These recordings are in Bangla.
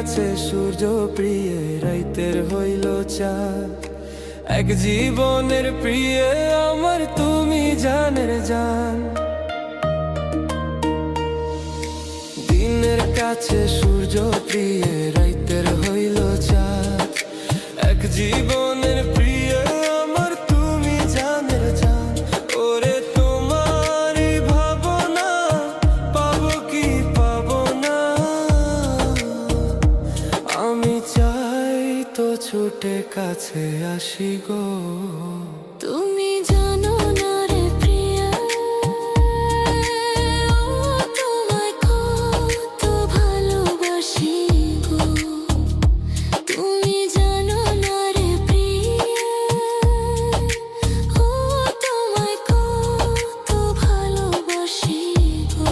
কাছে সূর্য প্রিয় রাইতের হইল চাঁদ। এক জীবনের প্রিয় আমার তুমি জানের জান। দিনের কাছে সূর্য প্রিয় রাইতের হইল চাঁদ। এক জীবনের প্রিয় আমার তুমি জানের জান। ওরে তোমারই ভাবনা পাবো কি পাবো না, আমি চাই তো ছুটে কাছে আসি গো। তুমি জানো না রে প্রিয়া, তোমায় কত ভালোবাসি গো। তুমি জানো না রে প্রিয়া, তোমায় কত ভালোবাসি গো।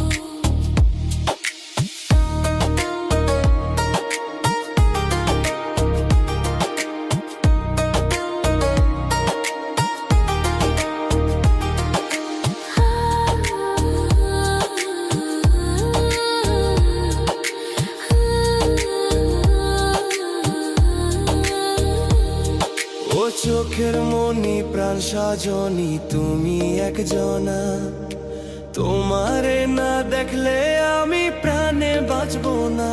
ও চোখের মনি প্রাণ সজনী তুমি একজনা। তোমারে না দেখলে আমি প্রাণে বাঁচবো না।